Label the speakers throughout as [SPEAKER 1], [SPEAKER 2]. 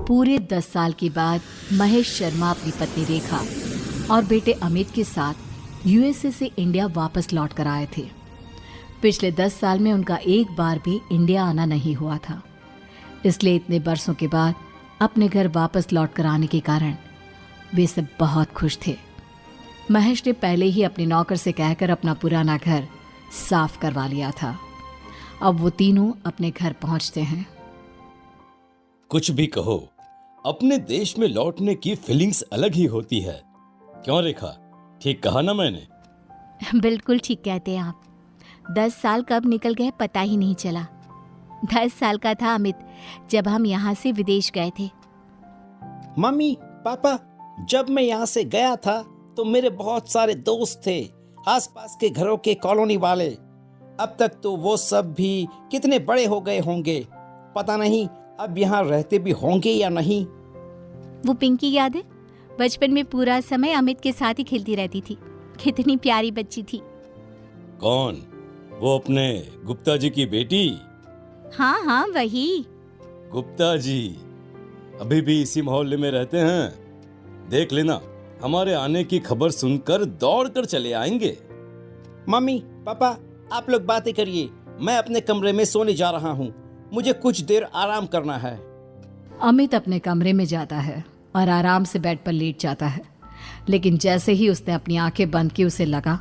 [SPEAKER 1] पूरे 10 साल के बाद महेश शर्मा अपनी पत्नी रेखा और बेटे अमित के साथ यूएसए से इंडिया वापस लौट कर आए थे। पिछले 10 साल में उनका एक बार भी इंडिया आना नहीं हुआ था, इसलिए इतने बरसों के बाद अपने घर वापस लौट कर आने के कारण वे सब बहुत खुश थे। महेश ने पहले ही अपने नौकर से कहकर अपना पुराना घर साफ करवा लिया था। अब वो तीनों अपने घर पहुंचते हैं।
[SPEAKER 2] कुछ भी कहो, अपने देश में लौटने की फीलिंग्स अलग ही होती है। क्यों रेखा, ठीक कहा ना मैंने?
[SPEAKER 1] बिल्कुल ठीक कहते हैं आप। 10 साल कब निकल गए पता ही नहीं चला। 10 साल का था अमित जब हम यहाँ से विदेश गए थे।
[SPEAKER 3] मम्मी पापा, जब मैं यहाँ से गया था तो मेरे बहुत सारे दोस्त थे, आसपास के घरों के कॉलोनी वाले। अब तक तो वो सब भी कितने बड़े हो गए होंगे, पता नहीं अब यहाँ रहते भी होंगे या नहीं।
[SPEAKER 1] वो पिंकी याद है? बचपन में पूरा समय अमित के साथ ही खेलती रहती थी। कितनी प्यारी बच्ची थी।
[SPEAKER 2] कौन? वो अपने गुप्ता जी की बेटी?
[SPEAKER 1] हाँ हाँ वही।
[SPEAKER 2] गुप्ता जी अभी भी इसी मोहल्ले में रहते हैं। देख लेना, हमारे आने की खबर सुनकर दौड़ कर चले आएंगे।
[SPEAKER 3] मम्मी पापा, आप लोग बातें करिए, मैं अपने कमरे में सोने जा रहा हूँ। मुझे कुछ देर आराम करना है।
[SPEAKER 1] अमित अपने कमरे में जाता है और आराम से बेड पर लेट जाता है, लेकिन जैसे ही उसने अपनी आंखें बंद की उसे लगा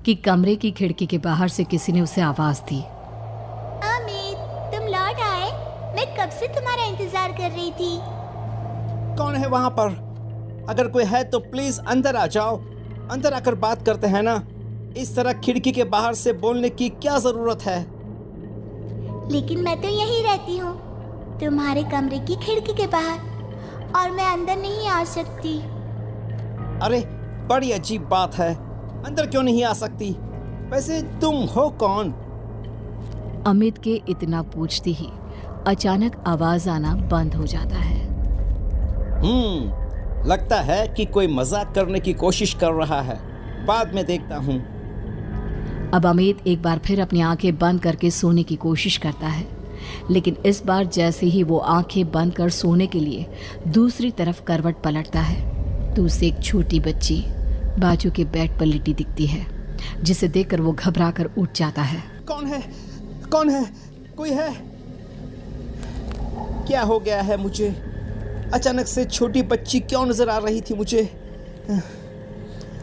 [SPEAKER 1] कि कमरे की खिड़की के बाहर से किसी ने उसे आवाज दी।
[SPEAKER 4] अमित, तुम लौट आए? मैं कब से तुम्हारा इंतजार कर रही थी।
[SPEAKER 3] कौन है वहाँ पर? अगर कोई है तो प्लीज अंदर आ जाओ। अंदर आकर बात करते हैं ना। इस तरह खिड़की के बाहर से बोलने की क्या जरूरत है?
[SPEAKER 4] लेकिन मैं तो यहीं रहती हूँ, तुम्हारे कमरे की खिड़की के बाहर, और मैं अंदर नहीं आ सकती।
[SPEAKER 3] अरे बड़ी अजीब बात है, अंदर क्यों नहीं आ सकती? वैसे तुम हो कौन?
[SPEAKER 1] अमित के इतना पूछते ही अचानक आवाज आना बंद हो जाता है।
[SPEAKER 3] लगता है कि कोई मजाक करने की कोशिश कर रहा है। बाद में देखता हूँ।
[SPEAKER 1] अब अमित एक बार फिर अपनी आंखें बंद करके सोने की कोशिश करता है, लेकिन इस बार जैसे ही वो आंखें बंद कर सोने के लिए दूसरी तरफ करवट पलटता है तो उसे एक छोटी बच्ची बाजू के बेड पर लेटी दिखती है, जिसे देखकर वो घबरा कर उठ जाता है।
[SPEAKER 3] कौन है? कौन है? कोई है? क्या हो गया है मुझे? अचानक से छोटी बच्ची क्यों नजर आ रही थी मुझे?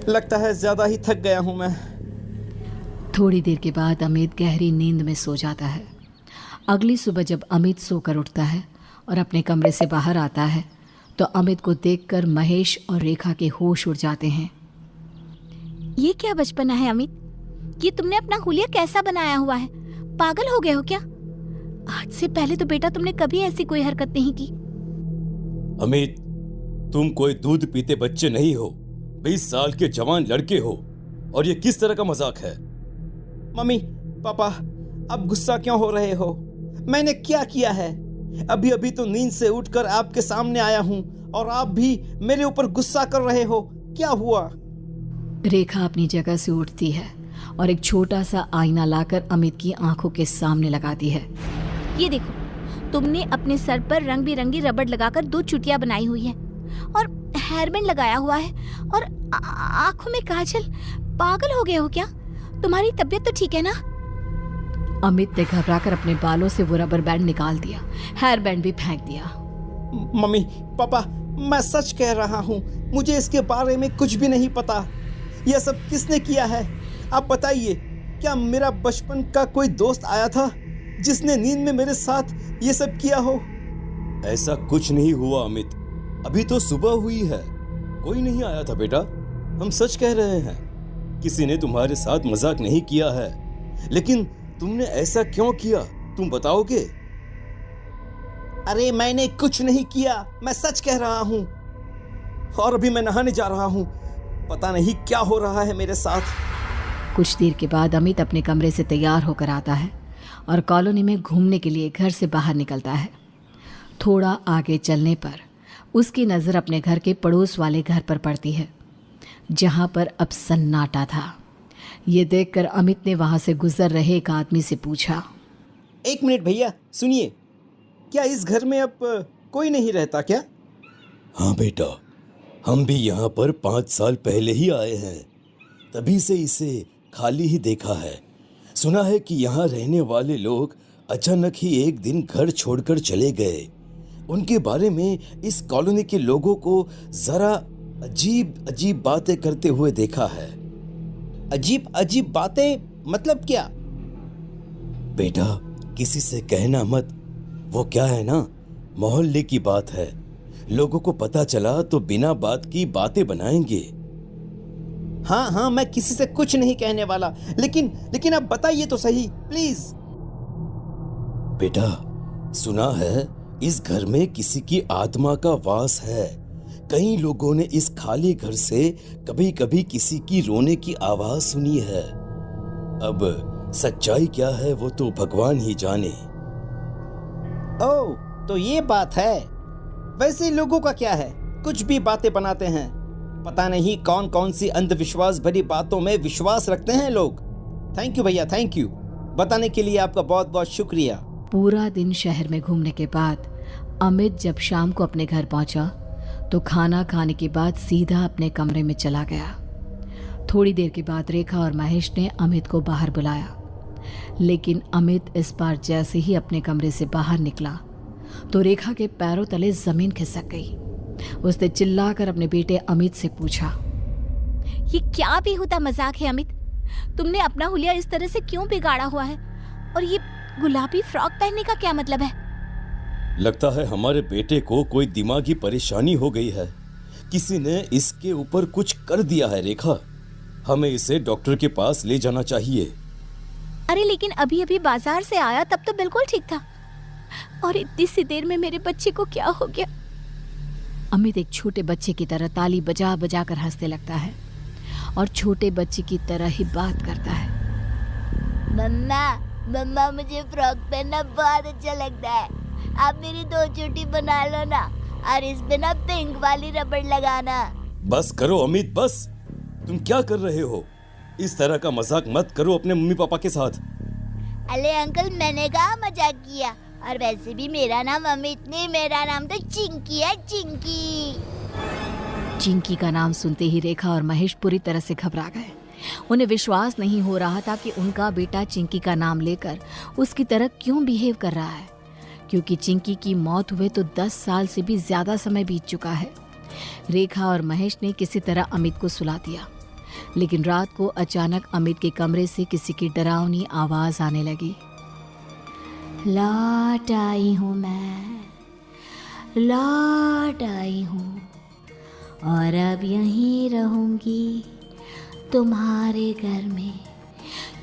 [SPEAKER 3] लगता है ज्यादा ही थक गया हूं मैं।
[SPEAKER 1] थोड़ी देर के बाद अमित गहरी नींद में सो जाता है। अगली सुबह जब अमित सोकर उठता है और अपने कमरे से बाहर आता है तो अमित को देखकर महेश और रेखा के होश उड़ जाते हैं। ये क्या बचपना है अमित? ये तुमने अपना हुलिया कैसा बनाया हुआ है? पागल हो गए हो क्या? आज से पहले तो बेटा तुमने कभी ऐसी कोई हरकत नहीं की।
[SPEAKER 2] अमित, तुम कोई दूध पीते बच्चे नहीं हो, 20 साल के जवान लड़के हो, और ये किस तरह का मजाक है?
[SPEAKER 3] मम्मी पापा, अब गुस्सा क्यों हो रहे हो? मैंने क्या किया है? अभी अभी तो नींद से उठकर आपके सामने आया हूँ और आप भी मेरे ऊपर गुस्सा कर रहे हो। क्या हुआ?
[SPEAKER 1] रेखा अपनी जगह से उठती है और एक छोटा सा आईना लाकर अमित की आंखों के सामने लगाती है। ये देखो, तुमने अपने सर पर रंग बिरंगी रबड़ लगाकर 2 चुटिया बनाई हुई है और हेयरबैंड लगाया हुआ है और आंखों में काजल। पागल हो गए हो क्या? तुम्हारी तबीयत तो ठीक है ना? अमित ने घबराकर अपने बालों से वो रबर बैंड निकाल दिया, हेयर बैंड भी फेंक दिया।
[SPEAKER 3] मम्मी पापा, मैं सच कह रहा हूँ, मुझे इसके बारे में कुछ भी नहीं पता। यह सब किसने किया है? आप बताइए, क्या मेरा बचपन का कोई दोस्त आया था जिसने नींद में मेरे साथ ये सब किया हो?
[SPEAKER 2] ऐसा कुछ नहीं हुआ अमित, अभी तो सुबह हुई है। कोई नहीं आया था बेटा, हम सच कह रहे हैं। किसी ने तुम्हारे साथ मजाक नहीं किया है, लेकिन तुमने ऐसा क्यों किया, तुम बताओगे?
[SPEAKER 3] अरे मैंने कुछ नहीं किया, मैं सच कह रहा हूँ। और अभी मैं नहाने जा रहा हूँ, पता नहीं क्या हो रहा है मेरे साथ।
[SPEAKER 1] कुछ देर के बाद अमित अपने कमरे से तैयार होकर आता है और कॉलोनी में घूमने के लिए घर से बाहर निकलता है। थोड़ा आगे चलने पर उसकी नज़र अपने घर के पड़ोस वाले घर पर पड़ती है, जहाँ पर अब सन्नाटा था। ये देखकर अमित ने वहाँ से गुजर रहे एक आदमी से पूछा,
[SPEAKER 3] 1 मिनट भैया, सुनिए, क्या इस घर में अब कोई नहीं रहता क्या?
[SPEAKER 2] हाँ बेटा, हम भी यहाँ पर 5 साल पहले ही आए हैं, तभी से इसे खाली ही देखा है। सुना है कि यहाँ रहने वाले लोग अचानक ही एक दिन घर छोड़कर चले गए। उनके बारे में इस कॉलोनी के लोगों को जरा अजीब अजीब बातें करते हुए देखा है।
[SPEAKER 3] अजीब अजीब बातें मतलब क्या?
[SPEAKER 2] बेटा, किसी से कहना मत, वो क्या है ना, मोहल्ले की बात है। लोगों को पता चला तो बिना बात की बातें बनाएंगे।
[SPEAKER 3] हाँ हाँ, मैं किसी से कुछ नहीं कहने वाला, लेकिन आप बताइए तो सही प्लीज।
[SPEAKER 2] बेटा, सुना है इस घर में किसी की आत्मा का वास है। कई लोगों ने इस खाली घर से कभी कभी किसी की रोने की आवाज सुनी है। अब सच्चाई क्या है वो तो भगवान ही जाने।
[SPEAKER 3] ओह, तो ये बात है। वैसे लोगों का क्या है, कुछ भी बातें बनाते हैं। पता नहीं कौन कौन सी अंधविश्वास भरी बातों में विश्वास रखते हैं लोग। थैंक यू भैया, थैंक यू। बताने के लिए आपका बहुत बहुत शुक्रिया।
[SPEAKER 1] पूरा दिन शहर में घूमने के बाद अमित जब शाम को अपने घर पहुंचा तो खाना खाने के बाद सीधा अपने कमरे में चला गया। थोड़ी देर के बाद रेखा और महेश ने अमित को बाहर बुलाया, लेकिन अमित इस बार जैसे ही अपने कमरे से बाहर निकला तो रेखा के पैरों तले जमीन खिसक गई। उसने चिल्लाकर अपने बेटे अमित से पूछा,
[SPEAKER 4] ये क्या बेहुदा मजाक है अमित? तुमने अपना हुलिया इस तरह से क्यों बिगाड़ा हुआ है? और ये गुलाबी फ्रॉक पहनने का क्या मतलब है?
[SPEAKER 2] लगता है हमारे बेटे को कोई दिमागी परेशानी हो गई है। किसी ने इसके ऊपर कुछ कर दिया है रेखा। हमें इसे डॉक्टर के पास ले जाना चाहिए।
[SPEAKER 4] अरे लेकिन अभी अभी बाजार से आया, तब तो बिल्कुल ठीक था, और इतनी सी देर में मेरे बच्चे को क्या हो गया?
[SPEAKER 1] अमित एक छोटे बच्चे की तरह ताली बजा बजा कर हंसने लगता है और छोटे बच्चे की तरह ही बात करता है।
[SPEAKER 4] मम्मा मुझे फ्रॉक पहनना बहुत अच्छा लगता है। आप मेरी 2 चोटी बना लो ना, और इस पे ना पिंक वाली रबड़ लगाना।
[SPEAKER 2] बस करो अमित, बस। तुम क्या कर रहे हो? इस तरह का मजाक मत करो अपने मम्मी पापा के साथ।
[SPEAKER 4] अरे अंकल, मैंने कहा मजाक किया, और वैसे भी मेरा नाम अमित नहीं, मेरा नाम तो चिंकी है, चिंकी।
[SPEAKER 1] चिंकी का नाम सुनते ही रेखा और महेश पूरी तरह से घबरा गए। उन्हें विश्वास नहीं हो रहा था कि उनका बेटा चिंकी का नाम लेकर उसकी तरह क्यों बिहेव कर रहा है, क्योंकि चिंकी की मौत हुए तो 10 साल से भी ज्यादा समय बीत चुका है। रेखा और महेश ने किसी तरह अमित को सुला दिया, लेकिन रात को अचानक अमित के कमरे से किसी की डरावनी आवाज आने लगी।
[SPEAKER 4] लौट आई हूँ मैं, लौट आई हूँ, और अब यहीं रहूँगी तुम्हारे घर में,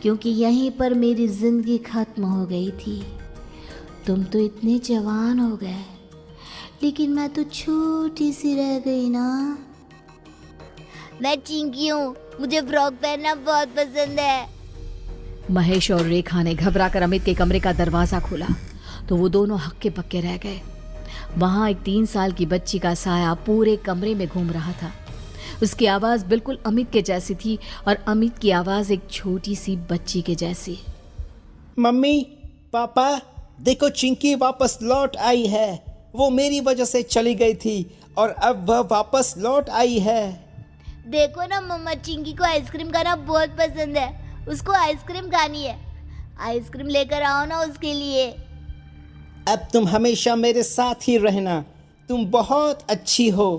[SPEAKER 4] क्योंकि यहीं पर मेरी जिंदगी खत्म हो गई थी। तुम तो इतने जवान हो गए, लेकिन मैं तो छोटी सी रह गई ना। मैं चिंकी हूँ, मुझे फ्रॉक पहनना बहुत पसंद है।
[SPEAKER 1] महेश और रेखा ने घबराकर अमित के कमरे का दरवाजा खोला तो वो दोनों हक्के पक्के रह गए। वहां एक 3 साल की बच्ची का साया पूरे कमरे में घूम रहा था। उसकी आवाज बिल्कुल अमित के जैसी थी और अमित की आवाज एक छोटी सी बच्ची के जैसी।
[SPEAKER 3] मम्मी पापा, देखो चिंकी वापस लौट आई है। वो मेरी वजह से चली गई थी और अब वह वापस लौट आई है।
[SPEAKER 4] देखो ना मम्मा, चिंकी को आइसक्रीम खाना बहुत पसंद है, उसको आइसक्रीम खानी है। आइसक्रीम लेकर आओ ना उसके लिए।
[SPEAKER 3] अब तुम हमेशा मेरे साथ ही रहना, तुम बहुत अच्छी हो।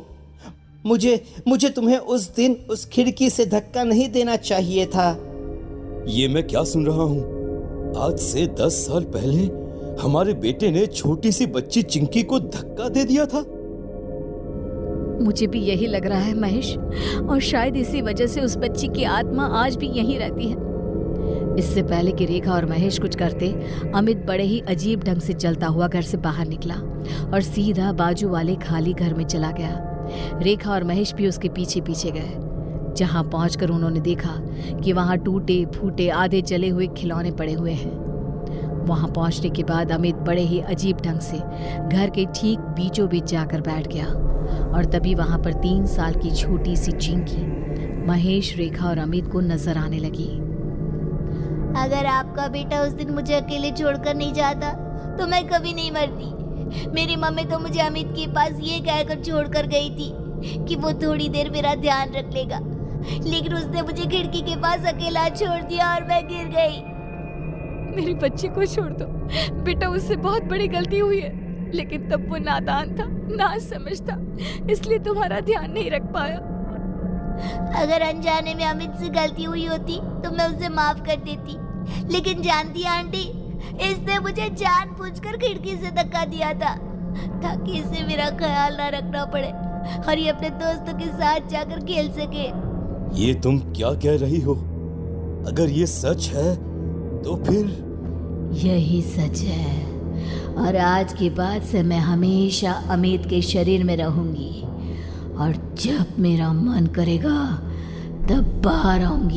[SPEAKER 3] मुझे तुम्हें उस दिन उस खिड़की से धक्का नहीं देना चाहिए था।
[SPEAKER 2] ये मैं क्या सुन रहा हूँ? आज से 10 साल पहले हमारे बेटे ने छोटी सी बच्ची चिंकी को धक्का दे दिया था।
[SPEAKER 1] मुझे भी यही लग रहा है महेश, और शायद इसी वजह से उस बच्ची की आत्मा आज भी यहीं रहती है। इससे पहले कि रेखा और महेश कुछ करते, अमित बड़े ही अजीब ढंग से चलता हुआ घर से बाहर निकला और सीधा बाजू वाले खाली घर में चला गया। रेखा और महेश भी उसके पीछे पीछे गए। जहां पहुंचकर उन्होंने देखा कि वहां टूटे फूटे आधे जले हुए खिलौने पड़े हुए हैं। वहां पहुंचने के बाद अमित बड़े ही अजीब ढंग से घर के ठीक बीचों बीच जाकर बैठ गया, और तभी वहां पर 3 साल की छोटी सी चिंकी महेश, रेखा और अमित को नजर आने लगी।
[SPEAKER 4] अगर आपका बेटा उस दिन मुझे अकेले छोड़कर नहीं जाता तो मैं कभी नहीं मरती। मेरी मम्मी तो मुझे अमित के पास ये कहकर छोड़कर गई थी कि वो थोड़ी देर मेरा ध्यान रख लेगा, लेकिन उसने मुझे खिड़की के पास अकेला छोड़ दिया और मैं गिर गई।
[SPEAKER 5] मेरे बच्चे को छोड़ दो बेटा, उससे बहुत बड़ी गलती हुई है, लेकिन तब वो नादान था, ना समझता, इसलिए तुम्हारा ध्यान नहीं रख पाया।
[SPEAKER 4] अगर अनजाने में अमित से गलती हुई होती तो मैं उसे माफ कर देती, लेकिन जानती आंटी, इसने मुझे जानबूझकर खिड़की से धक्का दिया था ताकि इसे मेरा ख्याल ना रखना पड़े और ये अपने दोस्तों के साथ जाकर खेल सके।
[SPEAKER 2] ये तुम क्या कह रही हो? अगर ये सच है तो फिर
[SPEAKER 1] यही सच है, और आज के बाद से मैं हमेशा अमित के शरीर में रहूंगी, और जब मेरा मन करेगा तब बाहर आऊंगी।